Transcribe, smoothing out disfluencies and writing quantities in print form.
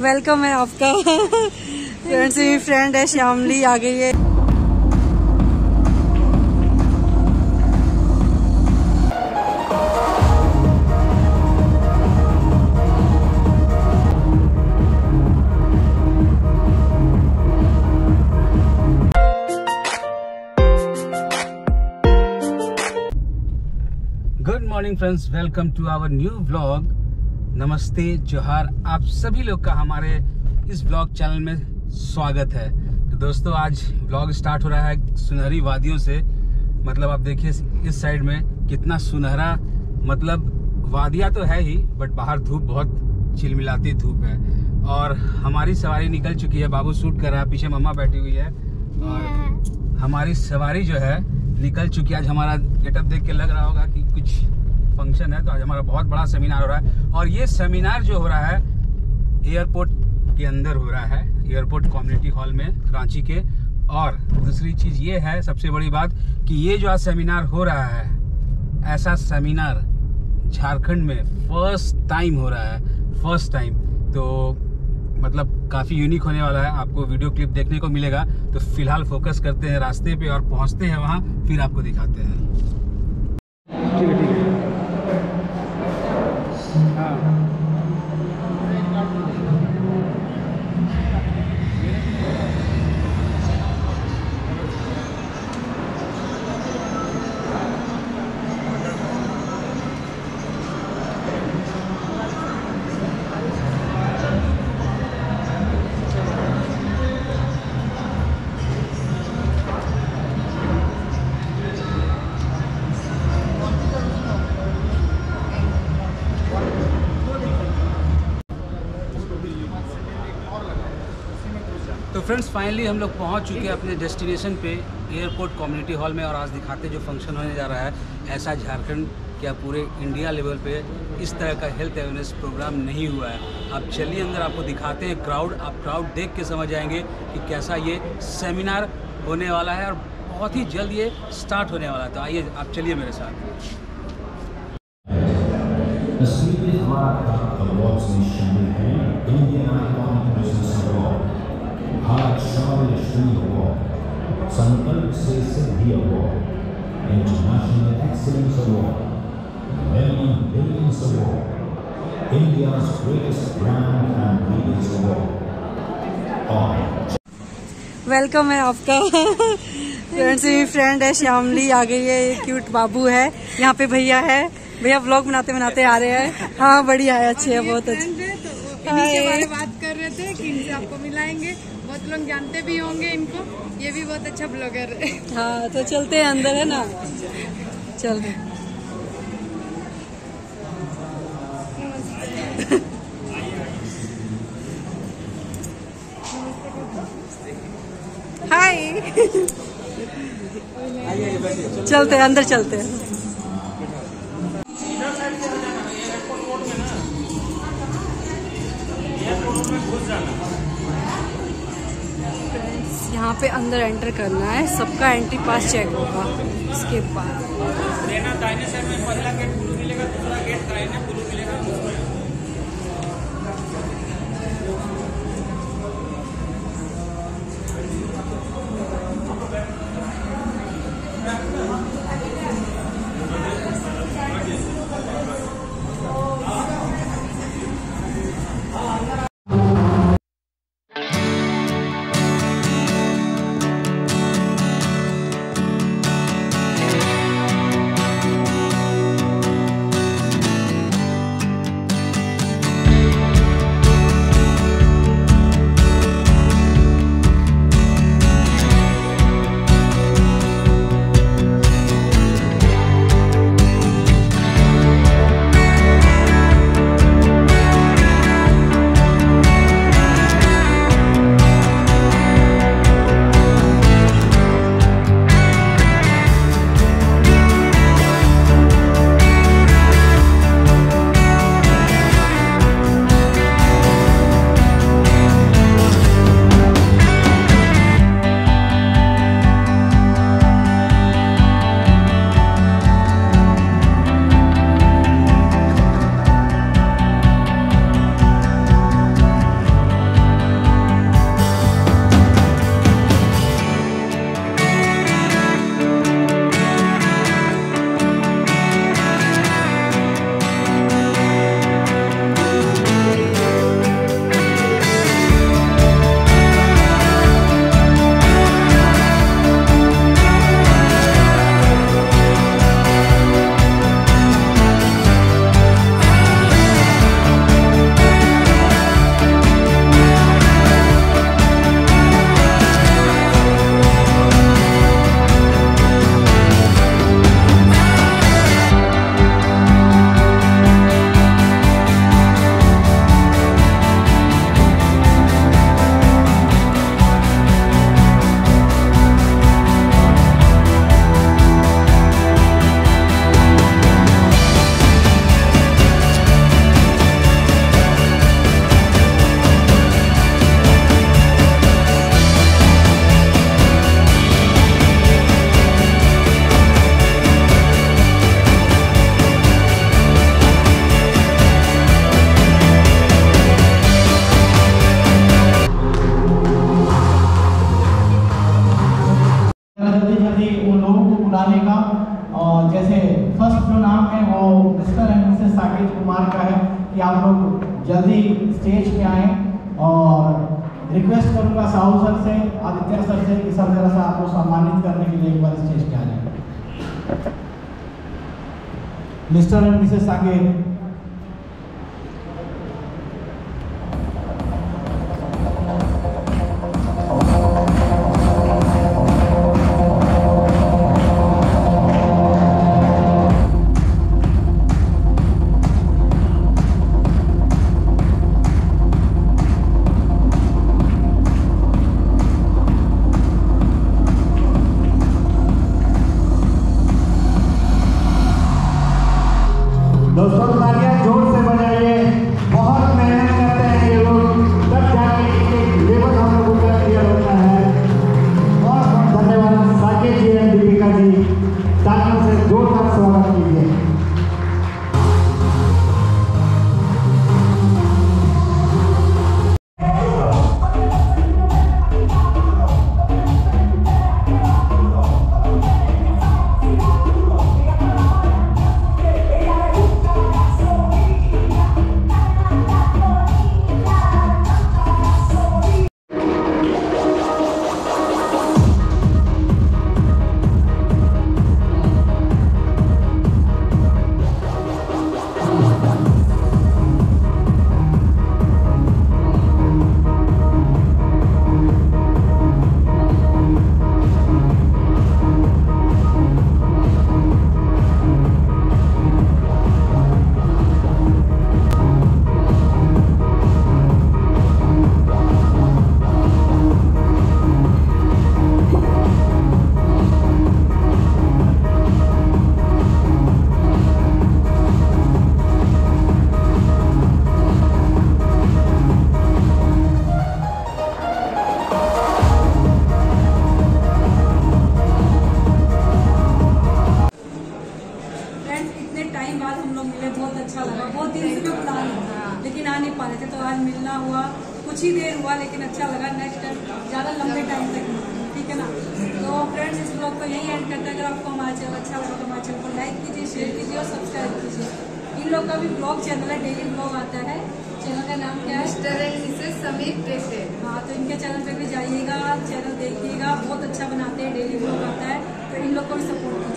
Welcome है आपका। Friends मेरी फ्रेंड है श्यामली आ गई है। Good morning friends, welcome to our new vlog. नमस्ते, जोहार, आप सभी लोग का हमारे इस व्लॉग चैनल में स्वागत है। तो दोस्तों, आज व्लॉग स्टार्ट हो रहा है सुनहरी वादियों से। मतलब आप देखिए इस साइड में कितना सुनहरा, मतलब वादियाँ तो है ही, बट बाहर धूप बहुत चिलमिलाती धूप है। और हमारी सवारी निकल चुकी है। बाबू शूट कर रहा है, पीछे मम्मा बैठी हुई है और हमारी सवारी जो है निकल चुकी है। आज हमारा गेटअप देख के लग रहा होगा कि कुछ फंक्शन है। तो आज हमारा बहुत बड़ा सेमिनार हो रहा है और ये सेमिनार जो हो रहा है एयरपोर्ट के अंदर हो रहा है, एयरपोर्ट कम्युनिटी हॉल में रांची के। और दूसरी चीज़ ये है, सबसे बड़ी बात, कि ये जो आज सेमिनार हो रहा है, ऐसा सेमिनार झारखंड में फर्स्ट टाइम हो रहा है, फर्स्ट टाइम। तो मतलब काफ़ी यूनिक होने वाला है, आपको वीडियो क्लिप देखने को मिलेगा। तो फिलहाल फोकस करते हैं रास्ते पे और पहुंचते हैं वहां, फिर आपको दिखाते हैं। ठीक है, ठीक है। हाँ, तो फ्रेंड्स फाइनली हम लोग पहुंच चुके हैं अपने डेस्टिनेशन पे, एयरपोर्ट कम्युनिटी हॉल में। और आज दिखाते जो फंक्शन होने जा रहा है, ऐसा झारखंड क्या पूरे इंडिया लेवल पे इस तरह का हेल्थ अवेयरनेस प्रोग्राम नहीं हुआ है। आप चलिए अंदर, आपको दिखाते हैं क्राउड। आप क्राउड देख के समझ जाएंगे कि कैसा ये सेमिनार होने वाला है और बहुत ही जल्द ये स्टार्ट होने वाला है। तो आइए आप चलिए मेरे साथ। तस्वीरें हमारा अवार्ड्स में शामिल हैं। Indian icon business award, Bharat Shaurya Shri award, Sankalp से Siddhi award, international excellence award, million billions award, India's greatest brand and leaders award. और वेलकम है आपका। फ्रेंड्स मेरी फ्रेंड है श्यामली आ गई है। ये क्यूट बाबू है। यहाँ पे भैया है, भैया व्लॉग बनाते बनाते आ रहे हैं। हाँ बढ़िया है, अच्छे है, बहुत अच्छे। इन्हीं के बारे में बात कर रहे थे कि इनसे आपको मिलाएंगे, बहुत लोग जानते भी होंगे इनको। ये भी बहुत अच्छा ब्लॉगर है। हाँ तो चलते हैं अंदर, है ना, चलते हैं। हाय। चलते हैं अंदर, चलते हैं। यहाँ पे अंदर एंटर करना है, सबका एंट्री पास चेक होगा। इसके बाद दाहिने साइड में पहला गेट ब्लू मिलेगा, दूसरा गेट दाहिने ब्लू मिलेगा। बुलाने का। और जैसे फर्स्ट जो नाम है वो mister and Mrs Saket Kumar का है कि आप लोग जल्दी स्टेज पे आएँ। और रिक्वेस्ट करूँगा साहू सर से, आदित्य सर से कि सर जरा सा आपको सम्मानित करने के लिए एक बार स्टेज पे आ जाए। Mister and Mrs Saket. दोस्तों तालियां जोर से बजाइए। बहुत मेहनत करते हैं ये लोग, तब जाके एक लेवल हम लोगों का क्लियर होता है। बहुत बहुत धन्यवाद साकेत जी एंड दीपिका जी। तालियों से जोरदार स्वागत कीजिए। टाइम बाद हम लोग मिले, बहुत अच्छा लगा। बहुत दिन से मैं प्लान लेकिन आ नहीं पा रहे थे, तो आज मिलना हुआ। कुछ ही देर हुआ लेकिन अच्छा लगा। नेक्स्ट टाइम ज़्यादा लंबे टाइम तक, ठीक है ना। तो फ्रेंड्स इस ब्लॉग को यही एंड करते हैं। अगर आपको हमारा चैनल अच्छा लगा तो हमारे चैनल को लाइक कीजिए, शेयर कीजिए और सब्सक्राइब कीजिए। इन लोग का भी ब्लॉग चैनल है, डेली ब्लॉग आता है। चैनल का नाम क्या है? मिस्टर एंड मिसेस समीर टेस्टे। हाँ, तो इनके चैनल पे भी जाइएगा, चैनल देखिएगा। बहुत अच्छा बनाते हैं, डेली ब्लॉग आता है, तो इन लोग को भी सपोर्ट कीजिए।